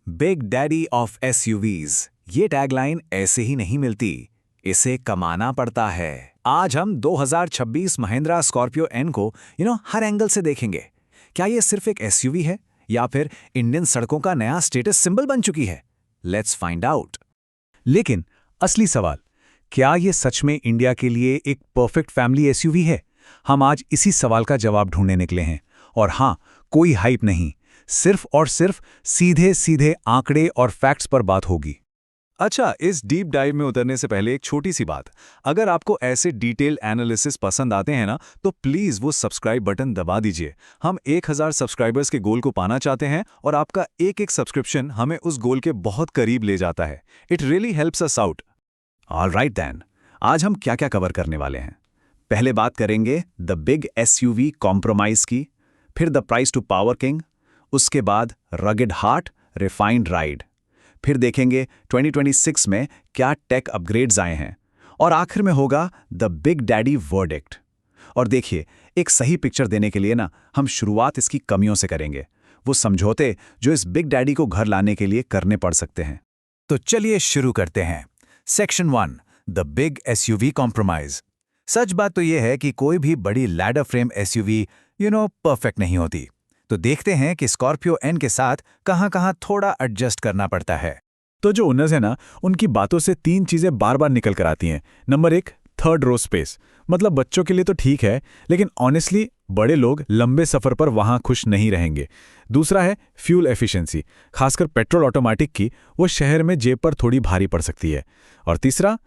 Big daddy of SUVs, ये tagline ऐसे ही नहीं मिलती, इसे कमाना पड़ता है। आज हम 2026 महिंद्रा स्कॉर्पियो एन को हर एंगल से देखेंगे। क्या ये सिर्फ एक एसयूवी है या फिर इंडियन सड़कों का नया स्टेटस सिंबल बन चुकी है? Let's find out. लेकिन असली सवाल, क्या ये सच में इंडिया के लिए एक परफेक्ट फैमिली एसयूवी है? हम आज इसी सवाल का जवाब ढूंढने निकले हैं। और हाँ, कोई हाइप नहीं, सिर्फ और सिर्फ सीधे सीधे आंकड़े और फैक्ट्स पर बात होगी। अच्छा, इस डीप डाइव में उतरने से पहले एक छोटी सी बात। अगर आपको ऐसे डिटेल एनालिसिस पसंद आते हैं ना, तो प्लीज़ वो सब्सक्राइब बटन दबा दीजिए। हम 1000 सब्सक्राइबर्स के गोल को पाना चाहते हैं और आपका एक एक सब्सक्रिप्शन हमें उस गोल के बहुत करीब ले जाता है। It really helps us out. Alright then, आज हम क्या क्या कवर करने वाले हैं? पहले बात करेंगे द बिग एसयूवी कॉम्प्रोमाइज की, फिर the price to power king, उसके बाद रगेड हार्ट रिफाइंड राइड, फिर देखेंगे 2026 में क्या टेक अपग्रेड्स आए हैं, और आखिर में होगा द बिग डैडी वर्डिक्ट। और देखिए, एक सही पिक्चर देने के लिए ना हम शुरुआत इसकी कमियों से करेंगे, वो समझौते जो इस बिग डैडी को घर लाने के लिए करने पड़ सकते हैं। तो चलिए शुरू करते हैं। Section 1, the big SUV compromise. सच बात तो यह है कि कोई भी बड़ी लैडर फ्रेम एसयूवी परफेक्ट नहीं होती। तो देखते हैं कि स्कॉर्पियो एन के साथ कहां-कहां थोड़ा एडजस्ट करना पड़ता है। तो जो ओनर्स है ना, उनकी बातों से 3 चीजें बार बार निकल कर आती हैं। Number 1, third row space. मतलब बच्चों के लिए तो ठीक है, लेकिन ऑनेस्टली बड़े लोग लंबे सफर पर वहां खुश नहीं रहेंगे। दूसरा है फ्यूल एफिशिएंसी, खासकर पेट्रोल ऑटोमेटिक की, वो शहर में जेब पर थोड़ी भारी पड़ सकती है। और तीसरा,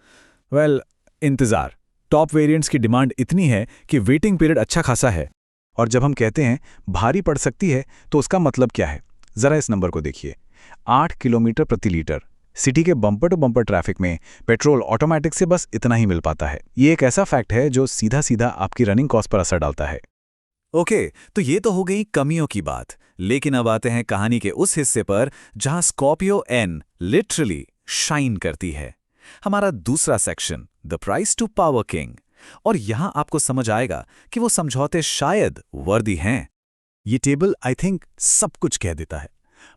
इंतजार। टॉप वेरिएंट्स की डिमांड इतनी है कि वेटिंग पीरियड अच्छा खासा है। और जब हम कहते हैं भारी पड़ सकती है, तो उसका मतलब क्या है? जरा इस नंबर को देखिए, 8 किलोमीटर प्रति लीटर। सिटी के बम्पर टू बम्पर ट्रैफिक में पेट्रोल ऑटोमेटिक से बस इतना ही मिल पाता है। ये एक ऐसा फैक्ट है जो सीधा सीधा आपकी रनिंग कॉस्ट पर असर डालता है। ओके, तो ये तो हो गई कमियों की बात, लेकिन अब आते हैं कहानी के उस हिस्से पर जहां स्कॉर्पियो एन लिटरली शाइन करती है। हमारा दूसरा section, the price to power king. और यहां आपको समझ आएगा कि वो समझौते शायद वर्दी हैं। ये टेबल आई थिंक सब कुछ कह देता है।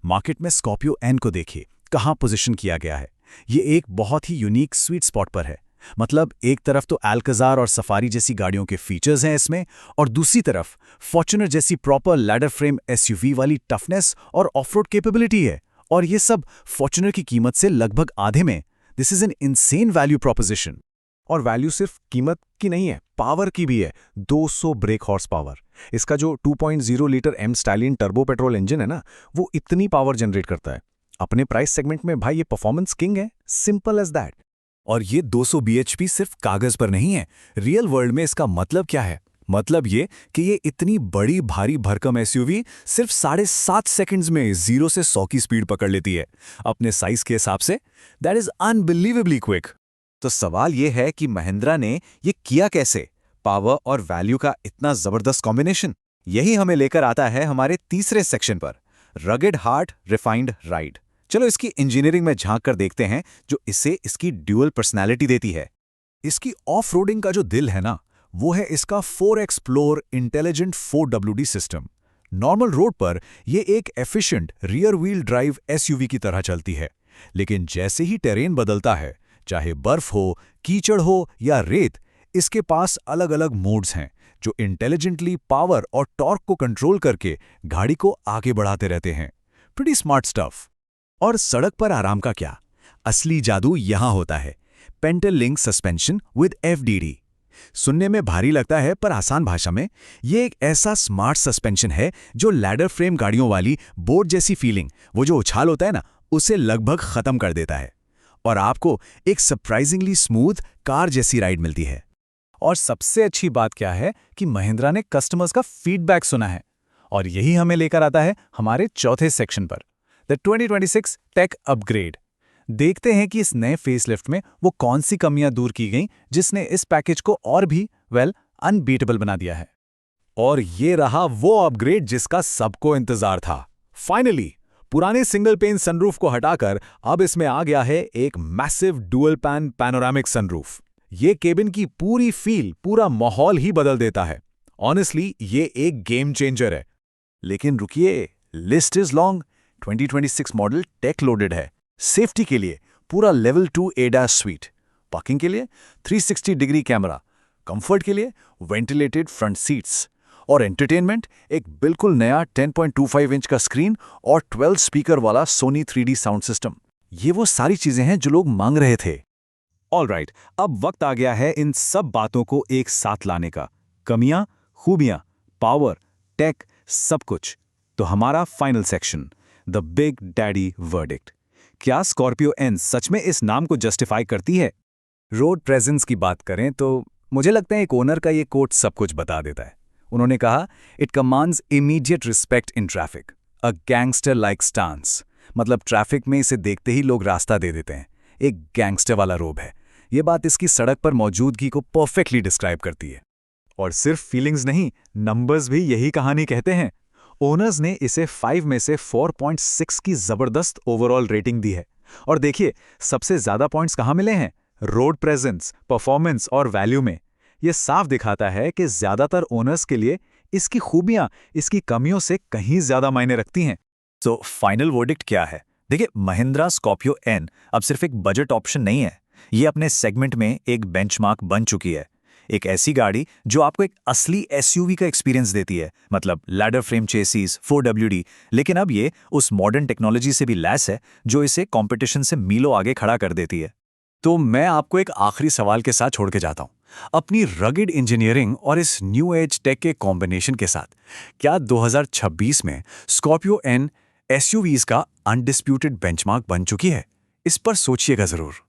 मार्केट में स्कॉर्पियो एन को देखिए, कहां पोजीशन किया गया है। ये एक बहुत ही यूनिक स्वीट स्पॉट पर है। मतलब एक तरफ तो अल्काज़ार और सफारी जैसी गाड़ियों के फीचर्स हैं इसमें, और दूसरी तरफ फॉर्च्यूनर जैसी प्रॉपर लैडर फ्रेम एसयूवी वाली टफनेस और ऑफ-रोड कैपेबिलिटी है। और ये सब फॉर्च्यूनर की कीमत से लगभग आधे में। This is an insane value proposition. और वैल्यू सिर्फ कीमत की नहीं है, पावर की भी है। 200 ब्रेक हॉर्स पावर। इसका जो 2.0 litre M stallion turbo petrol engine है ना, वो इतनी पावर जनरेट करता है। अपने प्राइस सेगमेंट में भाई ये परफॉर्मेंस किंग है, सिंपल एज दैट। और ये 200 bhp सिर्फ कागज पर नहीं है। रियल वर्ल्ड में इसका मतलब क्या है? मतलब ये कि ये इतनी बड़ी भारी भरकम एसयूवी सिर्फ 7.5 सेकंड्स में 0 से 100 की स्पीड पकड़ लेती है। अपने साइज के हिसाब say that is unbelievably quick. तो सवाल ये है कि महिंद्रा ने ये किया कैसे? पावर और वैल्यू का इतना जबरदस्त कॉम्बिनेशन। यही हमें लेकर आता है हमारे तीसरे सेक्शन पर, रगेड हार्ट रिफाइंड राइड। चलो इसकी इंजीनियरिंग में झांक कर देखते हैं जो इसे इसकी ड्यूअल पर्सनैलिटी देती है। इसकी ऑफ रोडिंग का जो दिल है ना, वो है इसका 4Explore intelligent 4WD system. Normal road पर ये एक efficient rear wheel drive SUV की तरह चलती है, लेकिन जैसे ही टेरेन बदलता है, चाहे बर्फ हो, कीचड़ हो या रेत, इसके पास अलग अलग मोड्स हैं जो इंटेलिजेंटली पावर और टॉर्क को कंट्रोल करके गाड़ी को आगे बढ़ाते रहते हैं। Pretty smart stuff. और सड़क पर आराम का क्या? असली जादू यहां होता है, Paintal link suspension with FDD। सुनने में भारी लगता है, पर आसान भाषा में ये एक ऐसा स्मार्ट सस्पेंशन है जो लैडर फ्रेम गाड़ियों वाली बोट जैसी फीलिंग, वो जो उछाल होता है ना, उसे लगभग खत्म कर देता है। और आपको एक सरप्राइजिंगली स्मूथ कार जैसी राइड मिलती है। और सबसे अच्छी बात क्या है कि महिंद्रा ने कस्टमर्स का फीडबैक सुना है। और यही हमें लेकर आता है हमारे चौथे सेक्शन पर, द 2026 टेक अपग्रेड। देखते हैं कि इस नए फेसलिफ्ट में वो कौन सी कमियां दूर की गईं जिसने इस पैकेज को और भी अनबीटेबल बना दिया है। और ये रहा वो अपग्रेड जिसका सबको इंतजार था। फाइनली पुराने सिंगल पेन सनरूफ को हटाकर अब इसमें आ गया है एक massive dual pan panoramic sunroof. ये केबिन की पूरी फील, पूरा माहौल ही बदल देता है। ऑनेस्टली ये एक गेम चेंजर है। लेकिन रुकिए, list is long. 2026 model tech loaded है। सेफ्टी के लिए पूरा लेवल 2 ADAS स्वीट, पार्किंग के लिए 360 डिग्री कैमरा, कंफर्ट के लिए वेंटिलेटेड फ्रंट सीट्स और एंटरटेनमेंट एक बिल्कुल नया 10.25 इंच का स्क्रीन और 12 स्पीकर वाला सोनी 3D साउंड सिस्टम। ये वो सारी चीजें हैं जो लोग मांग रहे थे। ऑलराइट, अब वक्त आ गया है इन सब बातों को एक साथ लाने का। कमियां, खूबियां, पावर, टेक, सब कुछ। तो हमारा final section, the big daddy verdict. क्या स्कॉर्पियो एन सच में इस नाम को जस्टिफाई करती है? रोड प्रेजेंस की बात करें तो मुझे लगता है एक ओनर का ये कोट सब कुछ बता देता है। उन्होंने कहा, it commands immediate respect in traffic, a gangster like stance. मतलब ट्रैफिक में इसे देखते ही लोग रास्ता दे देते हैं। एक गैंगस्टर वाला रोब है। ये बात इसकी सड़क पर मौजूदगी को परफेक्टली डिस्क्राइब करती है। और सिर्फ फीलिंग्स नहीं, नंबर्स भी यही कहानी कहते हैं। ओनर्स ने इसे 5 में से 4.6 की जबरदस्त ओवरऑल रेटिंग दी है। और देखिए, सबसे ज्यादा पॉइंट्स कहाँ मिले हैं? रोड प्रेजेंस, परफॉर्मेंस और वैल्यू में। यह साफ दिखाता है कि ज्यादातर ओनर्स के लिए इसकी खूबियां इसकी कमियों से कहीं ज्यादा मायने रखती हैं। तो फाइनल वर्डिक्ट क्या है? देखिए, महिंद्रा स्कॉर्पियो एन अब सिर्फ एक बजट ऑप्शन नहीं है, ये अपने सेगमेंट में एक बेंचमार्क बन चुकी है। एक ऐसी गाड़ी जो आपको एक असली एसयूवी का एक्सपीरियंस देती है, मतलब लैडर फ्रेम चेसिस, 4WD, लेकिन अब ये उस मॉडर्न टेक्नोलॉजी से भी लैस है जो इसे कंपटीशन से मीलों आगे खड़ा कर देती है। तो मैं आपको एक आखिरी सवाल के साथ छोड़ के जाता हूं। अपनी रगिड इंजीनियरिंग और इस न्यू एज टेक के कॉम्बिनेशन के साथ क्या 2026 में स्कॉर्पियो एन एसयूवीज का अनडिस्प्यूटेड बेंचमार्क बन चुकी है? इस पर सोचिएगा जरूर।